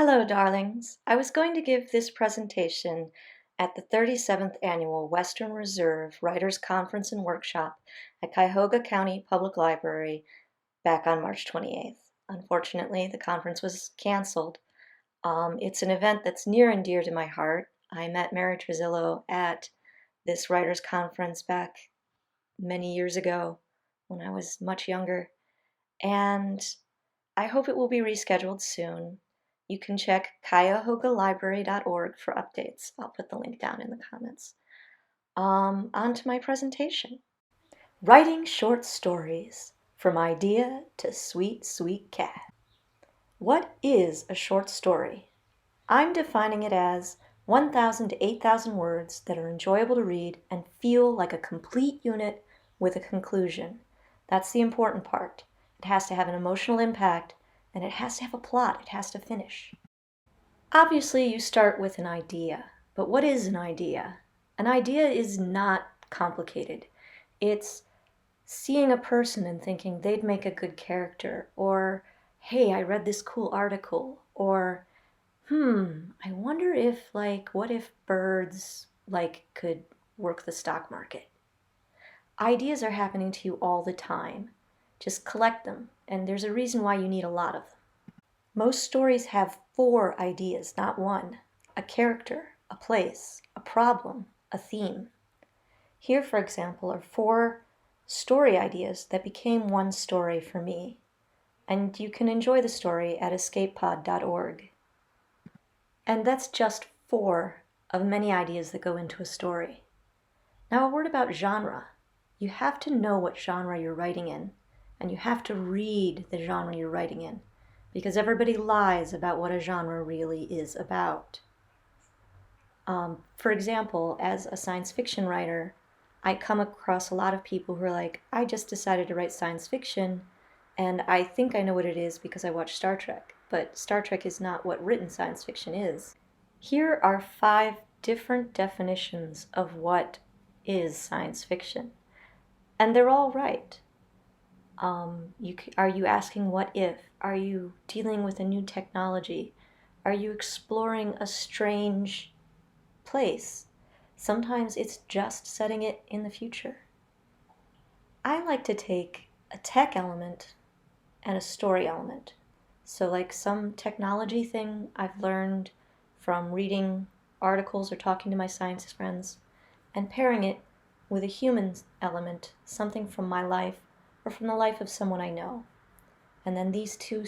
Hello, darlings. I was going to give this presentation at the 37th Annual Western Reserve Writers' Conference and Workshop at Cuyahoga County Public Library back on March 28th. Unfortunately, the conference was canceled. It's an event that's near and dear to my heart. I met Mary Tresillo at this writers' conference back many years ago when I was much younger, and I hope it will be rescheduled soon. You can check cuyahoga-library.org for updates. I'll put the link down in the comments. On to my presentation. Writing short stories, from idea to sweet, sweet cat. What is a short story? I'm defining it as 1,000 to 8,000 words that are enjoyable to read and feel like a complete unit with a conclusion. That's the important part. It has to have an emotional impact, and it has to have a plot. It has to finish. Obviously, you start with an idea. But what is an idea? An idea is not complicated. It's seeing a person and thinking they'd make a good character, or, hey, I read this cool article, or, I wonder if, what if birds, could work the stock market? Ideas are happening to you all the time. Just collect them, and there's a reason why you need a lot of them. Most stories have 4 ideas, not one. A character, a place, a problem, a theme. Here, for example, are 4 story ideas that became one story for me. And you can enjoy the story at escapepod.org. And that's just 4 of many ideas that go into a story. Now, a word about genre. You have to know what genre you're writing in, and you have to read the genre you're writing in, because everybody lies about what a genre really is about. For example, as a science fiction writer, I come across a lot of people who are like, I just decided to write science fiction, and I think I know what it is because I watch Star Trek, but Star Trek is not what written science fiction is. Here are 5 different definitions of what is science fiction, and they're all right. Are you asking what if? Are you dealing with a new technology? Are you exploring a strange place? Sometimes it's just setting it in the future. I like to take a tech element and a story element. So like some technology thing I've learned from reading articles or talking to my science friends, and pairing it with a human element, something from my life or from the life of someone I know. And then these two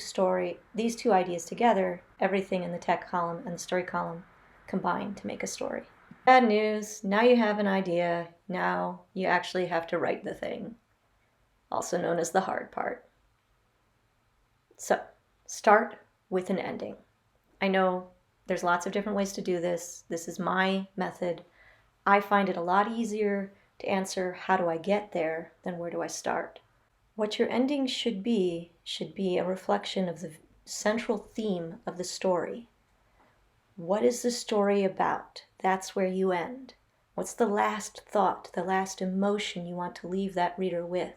ideas together, everything in the tech column and the story column, combine to make a story. Bad news, now you have an idea, now you actually have to write the thing, also known as the hard part. So, start with an ending. I know there's lots of different ways to do this. This is my method. I find it a lot easier to answer how do I get there than where do I start. What your ending should be a reflection of the central theme of the story. What is the story about? That's where you end. What's the last thought, the last emotion you want to leave that reader with?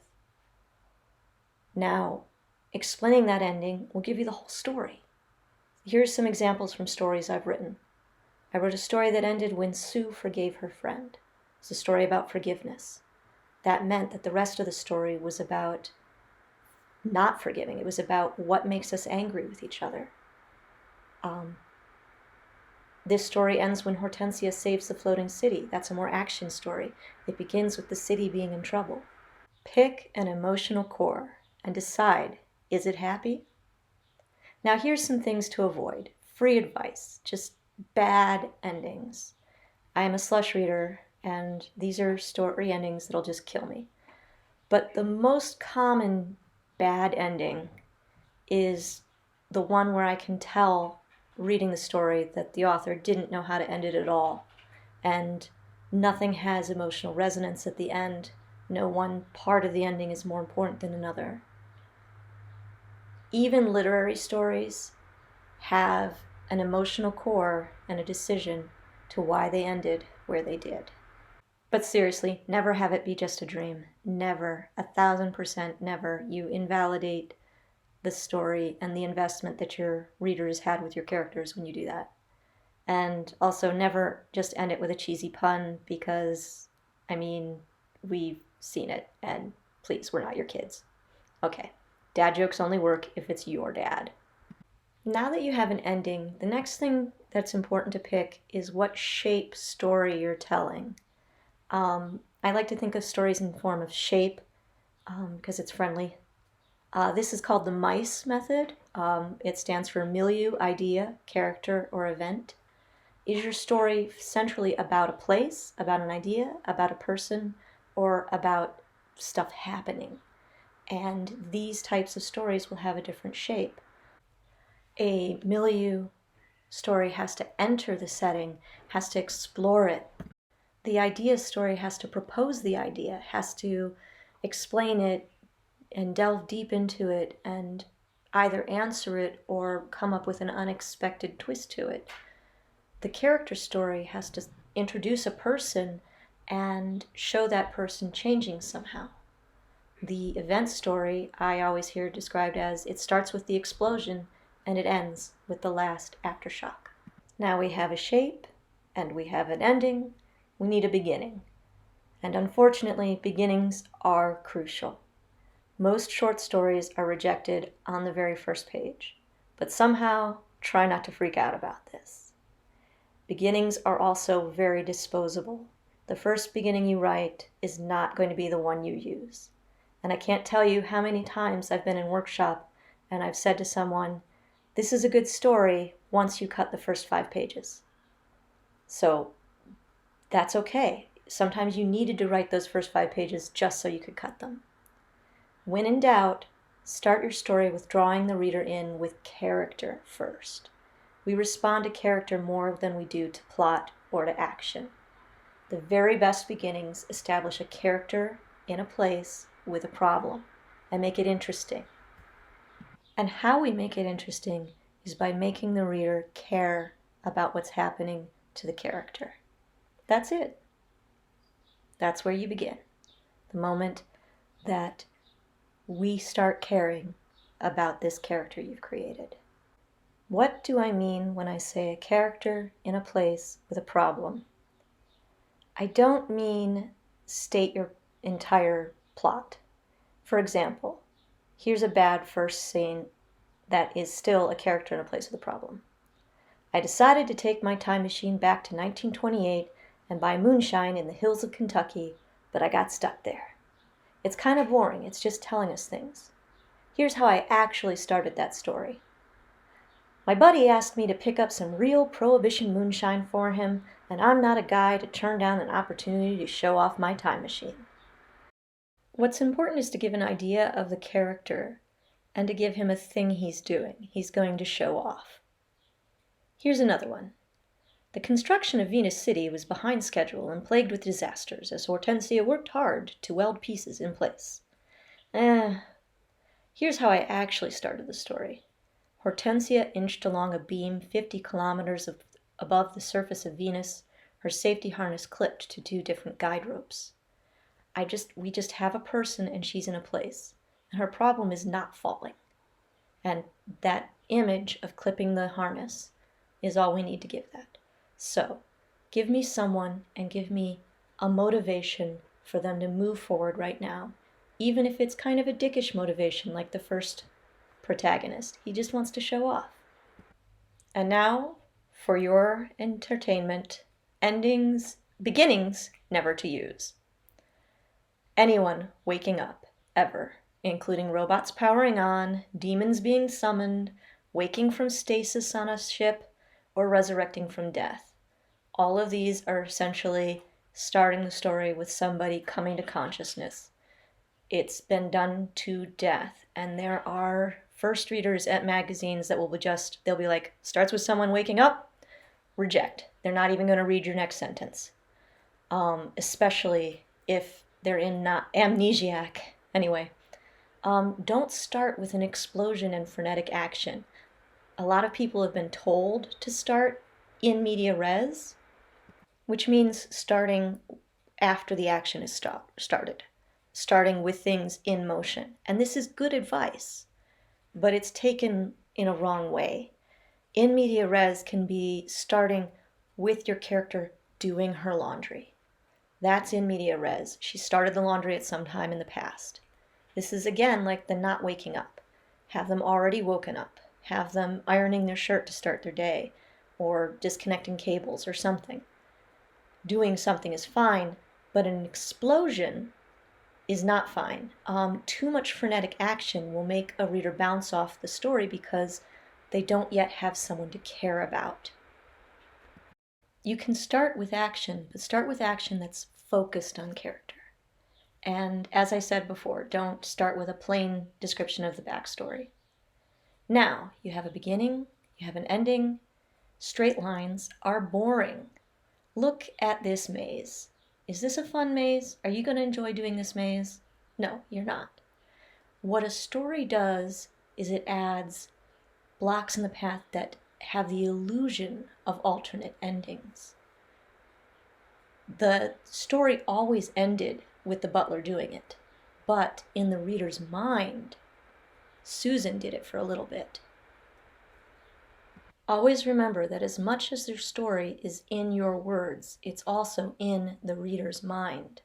Now, explaining that ending will give you the whole story. Here's some examples from stories I've written. I wrote a story that ended when Sue forgave her friend. It's a story about forgiveness. That meant that the rest of the story was about not forgiving. It was about what makes us angry with each other. This story ends when Hortensia saves the floating city. That's a more action story. It begins with the city being in trouble. Pick an emotional core and decide, is it happy? Now here's some things to avoid. Free advice, just bad endings. I am a slush reader, and these are story endings that'll just kill me. But the most common bad ending is the one where I can tell, reading the story, that the author didn't know how to end it at all, and nothing has emotional resonance at the end. No one part of the ending is more important than another. Even literary stories have an emotional core and a decision to why they ended where they did. But seriously, never have it be just a dream. Never. 1,000% never. You invalidate the story and the investment that your readers had with your characters when you do that. And also never just end it with a cheesy pun because, I mean, we've seen it, and please, we're not your kids. Okay, dad jokes only work if it's your dad. Now that you have an ending, the next thing that's important to pick is what shape story you're telling. I like to think of stories in form of shape because it's friendly. This is called the MICE method. It stands for milieu, idea, character, or event. Is your story centrally about a place, about an idea, about a person, or about stuff happening? And these types of stories will have a different shape. A milieu story has to enter the setting, has to explore it. The idea story has to propose the idea, has to explain it and delve deep into it and either answer it or come up with an unexpected twist to it. The character story has to introduce a person and show that person changing somehow. The event story I always hear described as it starts with the explosion and it ends with the last aftershock. Now we have a shape and we have an ending. We need a beginning. And unfortunately, beginnings are crucial. Most short stories are rejected on the very first page, but somehow try not to freak out about this. Beginnings are also very disposable. The first beginning you write is not going to be the one you use. And I can't tell you how many times I've been in workshop and I've said to someone, this is a good story once you cut the first 5 pages. So that's okay. Sometimes you needed to write those first 5 pages just so you could cut them. When in doubt, start your story with drawing the reader in with character first. We respond to character more than we do to plot or to action. The very best beginnings establish a character in a place with a problem and make it interesting. And how we make it interesting is by making the reader care about what's happening to the character. That's it. That's where you begin. The moment that we start caring about this character you've created. What do I mean when I say a character in a place with a problem? I don't mean state your entire plot. For example, here's a bad first scene that is still a character in a place with a problem. I decided to take my time machine back to 1928 and buy moonshine in the hills of Kentucky, but I got stuck there. It's kind of boring, it's just telling us things. Here's how I actually started that story. My buddy asked me to pick up some real Prohibition moonshine for him, and I'm not a guy to turn down an opportunity to show off my time machine. What's important is to give an idea of the character and to give him a thing he's doing, he's going to show off. Here's another one. The construction of Venus City was behind schedule and plagued with disasters as Hortensia worked hard to weld pieces in place. Here's how I actually started the story. Hortensia inched along a beam 50 kilometers above the surface of Venus, her safety harness clipped to 2 different guide ropes. We just have a person and she's in a place, and her problem is not falling. And that image of clipping the harness is all we need to give that. So, give me someone and give me a motivation for them to move forward right now, even if it's kind of a dickish motivation like the first protagonist. He just wants to show off. And now, for your entertainment, beginnings never to use. Anyone waking up, ever, including robots powering on, demons being summoned, waking from stasis on a ship, or resurrecting from death. All of these are essentially starting the story with somebody coming to consciousness. It's been done to death, and there are first readers at magazines that they'll be like, starts with someone waking up, reject. They're not even going to read your next sentence. Especially if they're in amnesiac. Anyway, don't start with an explosion and frenetic action. A lot of people have been told to start in media res, which means starting after the action is started, starting with things in motion. And this is good advice. but it's taken in a wrong way. In media res can be starting with your character doing her laundry. That's in media res. She started the laundry at some time in the past. This is again like the not waking up. Have them already woken up. Have them ironing their shirt to start their day, or disconnecting cables or something. Doing something is fine, but an explosion is not fine. Too much frenetic action will make a reader bounce off the story because they don't yet have someone to care about. You can start with action, but start with action that's focused on character. And as I said before, don't start with a plain description of the backstory. Now, you have a beginning, you have an ending. Straight lines are boring. Look at this maze. Is this a fun maze? Are you going to enjoy doing this maze? No, you're not. What a story does is it adds blocks in the path that have the illusion of alternate endings. The story always ended with the butler doing it, but in the reader's mind, Susan did it for a little bit. Always remember that as much as your story is in your words, it's also in the reader's mind.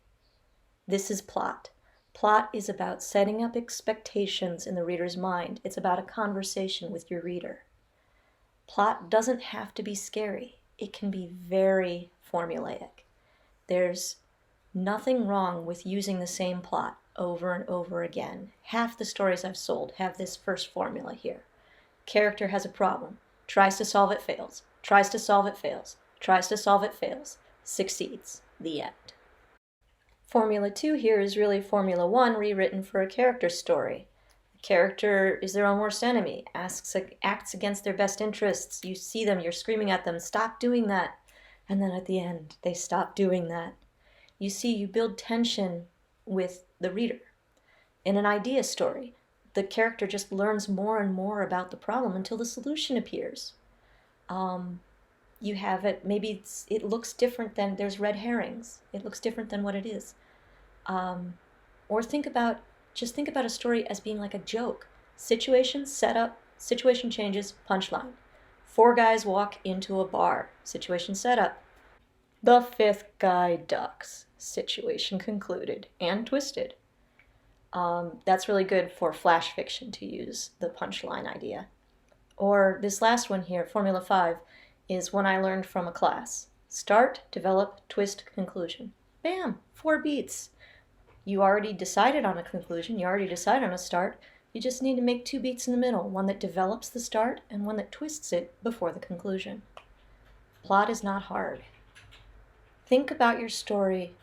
This is plot. Plot is about setting up expectations in the reader's mind. It's about a conversation with your reader. Plot doesn't have to be scary. It can be very formulaic. There's nothing wrong with using the same plot over and over again. Half the stories I've sold have this first formula here. Character has a problem. Tries to solve it, fails. Tries to solve it, fails. Tries to solve it, fails. Succeeds. The end. Formula 2 here is really Formula 1 rewritten for a character story. The character is their own worst enemy, acts against their best interests. You see them, you're screaming at them, stop doing that. And then at the end, they stop doing that. You see, you build tension with the reader. In an idea story, the character just learns more and more about the problem until the solution appears. You have it, maybe it looks different than, there's red herrings. It looks different than what it is. Or think about a story as being like a joke. Situation, setup, situation changes, punchline. 4 guys walk into a bar. Situation setup. The 5th guy ducks. Situation concluded and twisted. That's really good for flash fiction to use the punchline idea. Or this last one here, Formula 5, is one I learned from a class. Start, develop, twist, conclusion. Bam! 4 beats. You already decided on a conclusion, you already decided on a start, you just need to make 2 beats in the middle, one that develops the start and one that twists it before the conclusion. Plot is not hard. Think about your story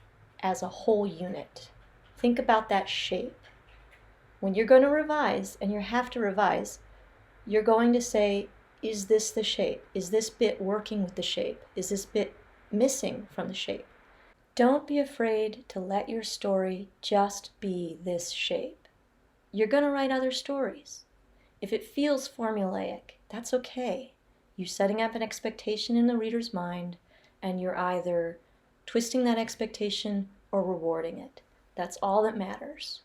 as a whole unit. Think about that shape. When you're going to revise, and you have to revise, you're going to say, is this the shape? Is this bit working with the shape? Is this bit missing from the shape? Don't be afraid to let your story just be this shape. You're going to write other stories. If it feels formulaic, that's okay. You're setting up an expectation in the reader's mind, and you're either twisting that expectation or rewarding it. That's all that matters.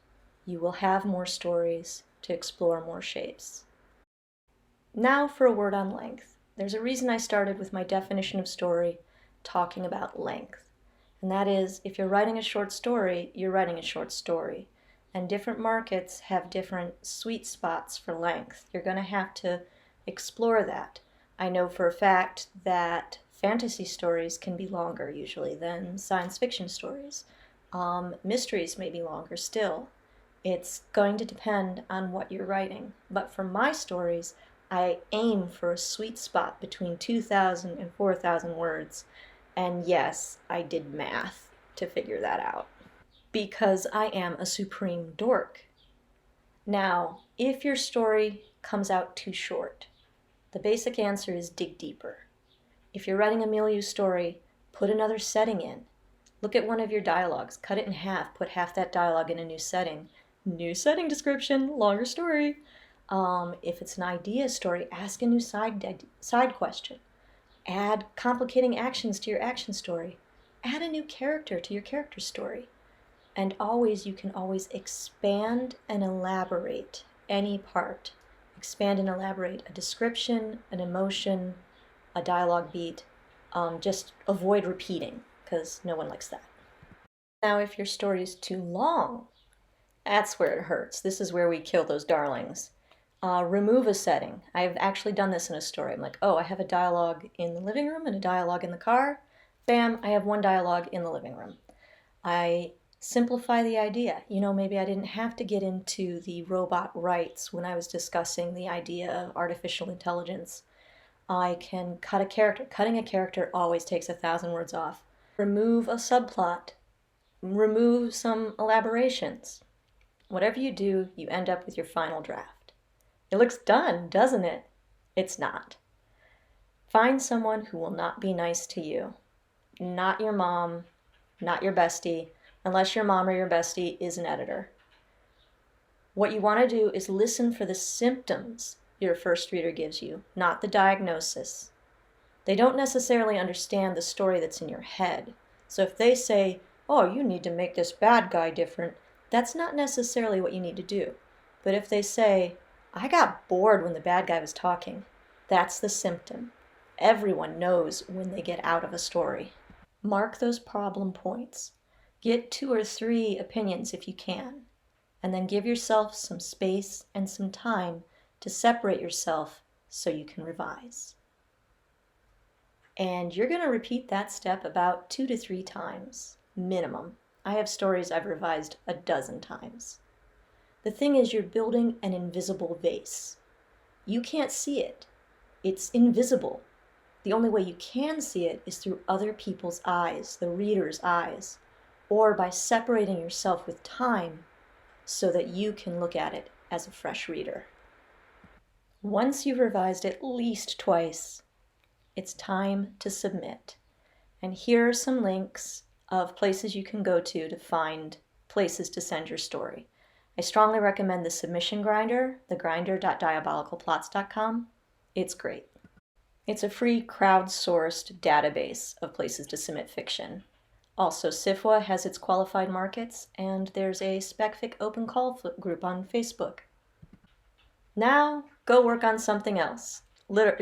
You will have more stories to explore more shapes. Now for a word on length. There's a reason I started with my definition of story talking about length. And that is, if you're writing a short story, you're writing a short story. And different markets have different sweet spots for length. You're going to have to explore that. I know for a fact that fantasy stories can be longer usually than science fiction stories. Mysteries may be longer still. It's going to depend on what you're writing. But for my stories, I aim for a sweet spot between 2,000 and 4,000 words. And yes, I did math to figure that out. Because I am a supreme dork. Now, if your story comes out too short, the basic answer is dig deeper. If you're writing a milieu story, put another setting in. Look at one of your dialogues, cut it in half, put half that dialogue in a new setting. New setting description, longer story. If it's an idea story, ask a new side question. Add complicating actions to your action story. Add a new character to your character story. And you can always expand and elaborate any part. expand and elaborate a description, an emotion, a dialogue beat. Just avoid repeating, because no one likes that. Now, if your story is too long, that's where it hurts. This is where we kill those darlings. Remove a setting. I've actually done this in a story. I'm like, oh, I have a dialogue in the living room and a dialogue in the car. Bam, I have one dialogue in the living room. I simplify the idea. Maybe I didn't have to get into the robot rights when I was discussing the idea of artificial intelligence. I can cut a character. Cutting a character always takes 1,000 words off. Remove a subplot. Remove some elaborations. Whatever you do, you end up with your final draft. It looks done, doesn't it? It's not. Find someone who will not be nice to you. Not your mom, not your bestie, unless your mom or your bestie is an editor. What you want to do is listen for the symptoms your first reader gives you, not the diagnosis. They don't necessarily understand the story that's in your head. So if they say, oh, you need to make this bad guy different, that's not necessarily what you need to do. But if they say, I got bored when the bad guy was talking, that's the symptom. Everyone knows when they get out of a story. Mark those problem points. Get 2 or 3 opinions if you can, and then give yourself some space and some time to separate yourself so you can revise. And you're going to repeat that step about 2 to 3 times, minimum. I have stories I've revised a dozen times. The thing is, you're building an invisible vase. You can't see it. It's invisible. The only way you can see it is through other people's eyes, the reader's eyes, or by separating yourself with time so that you can look at it as a fresh reader. Once you've revised at least twice, it's time to submit. And here are some links of places you can go to find places to send your story. I strongly recommend the submission grinder, thegrinder.diabolicalplots.com. It's great. It's a free crowdsourced database of places to submit fiction. Also, SIFWA has its qualified markets, and there's a SpecFic open call group on Facebook. Now, go work on something else.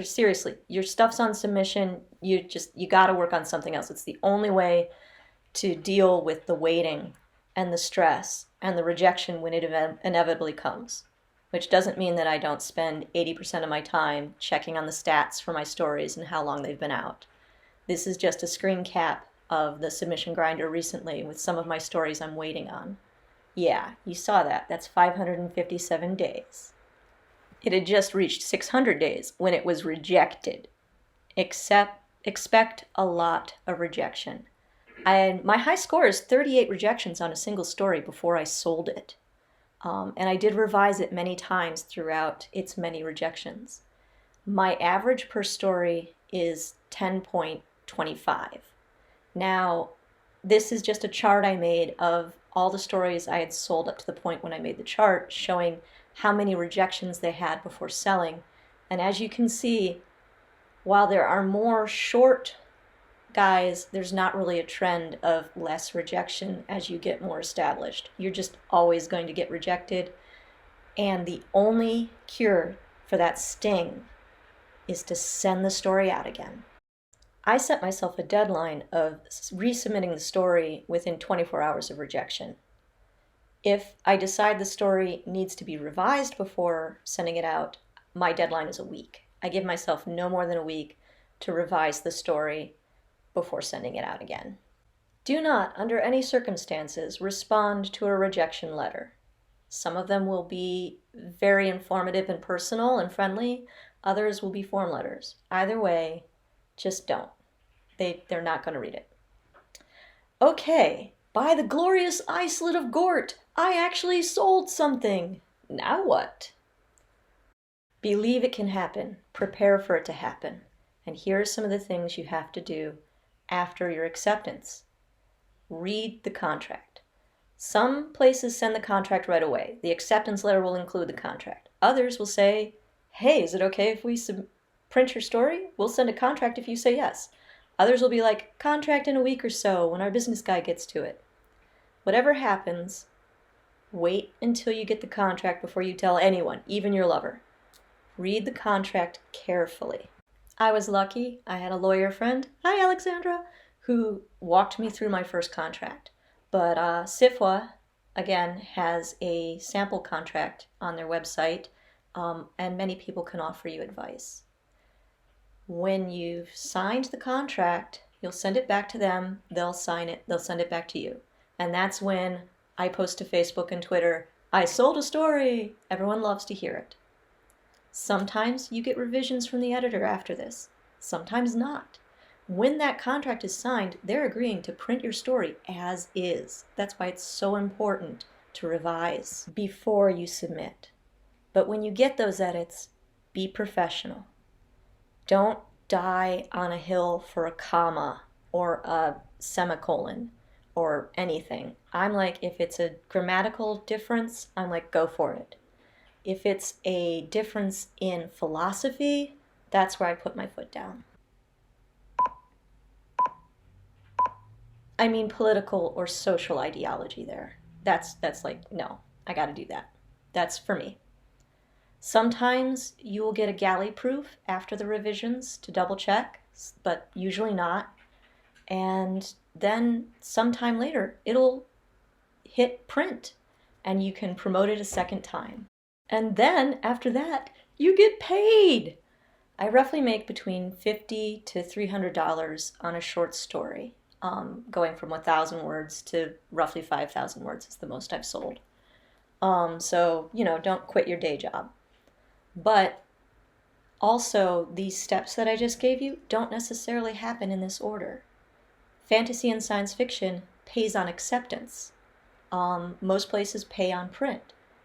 Seriously, your stuff's on submission, you gotta work on something else. It's the only way to deal with the waiting and the stress and the rejection when it inevitably comes. Which doesn't mean that I don't spend 80% of my time checking on the stats for my stories and how long they've been out. This is just a screen cap of the submission grinder recently with some of my stories I'm waiting on. Yeah, you saw that. That's 557 days. It had just reached 600 days when it was rejected. Expect a lot of rejection. My high score is 38 rejections on a single story before I sold it. And I did revise it many times throughout its many rejections. My average per story is 10.25. Now, this is just a chart I made of all the stories I had sold up to the point when I made the chart, showing how many rejections they had before selling. And as you can see, while there are more short guys, there's not really a trend of less rejection as you get more established. You're just always going to get rejected. And the only cure for that sting is to send the story out again. I set myself a deadline of resubmitting the story within 24 hours of rejection. If I decide the story needs to be revised before sending it out, my deadline is a week. I give myself no more than a week to revise the story before sending it out again. Do not, under any circumstances, respond to a rejection letter. Some of them will be very informative and personal and friendly. Others will be form letters. Either way, just don't. They're not going to read it. Okay, by the glorious islet of Gort, I actually sold something. Now what? Believe it can happen. Prepare for it to happen. And here are some of the things you have to do after your acceptance. Read the contract. Some places send the contract right away. The acceptance letter will include the contract. Others will say, hey, is it okay if we print your story? We'll send a contract if you say yes. Others will be like, contract in a week or so when our business guy gets to it. Whatever happens, wait until you get the contract before you tell anyone, even your lover. Read the contract carefully. I was lucky. I had a lawyer friend, hi Alexandra, who walked me through my first contract. But SIFWA, again, has a sample contract on their website, and many people can offer you advice. When you've signed the contract, you'll send it back to them, they'll sign it, they'll send it back to you. And that's when I post to Facebook and Twitter, I sold a story! Everyone loves to hear it. Sometimes you get revisions from the editor after this, sometimes not. When that contract is signed, they're agreeing to print your story as is. That's why it's so important to revise before you submit. But when you get those edits, be professional. Don't die on a hill for a comma or a semicolon or anything. I'm like, if it's a grammatical difference, I'm like, go for it. If it's a difference in philosophy, that's where I put my foot down. I mean political or social ideology there. That's like, no, I gotta do that. That's for me. Sometimes you will get a galley proof after the revisions to double check, but usually not. And then sometime later, it'll hit print and you can promote it a second time. And then after that, you get paid. I roughly make between $50 to $300 on a short story, going from 1,000 words to roughly 5,000 words is the most I've sold. So, don't quit your day job. But also, these steps that I just gave you don't necessarily happen in this order. Fantasy and science fiction pays on acceptance. Most places pay on print.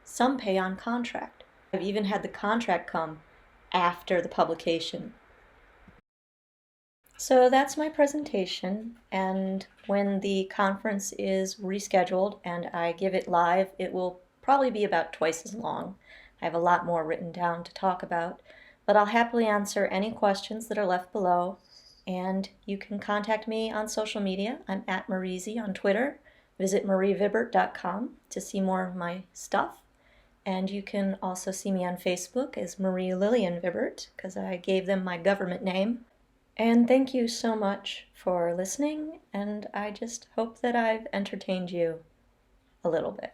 Some pay on contract. I've even had the contract come after the publication. So that's my presentation, and when the conference is rescheduled and I give it live, it will probably be about twice as long. I have a lot more written down to talk about, but I'll happily answer any questions that are left below, and you can contact me on social media. I'm at Marizi on Twitter. Visit marievibert.com to see more of my stuff. And you can also see me on Facebook as Marie Lillian Vibert, because I gave them my government name. And thank you so much for listening, and I just hope that I've entertained you a little bit.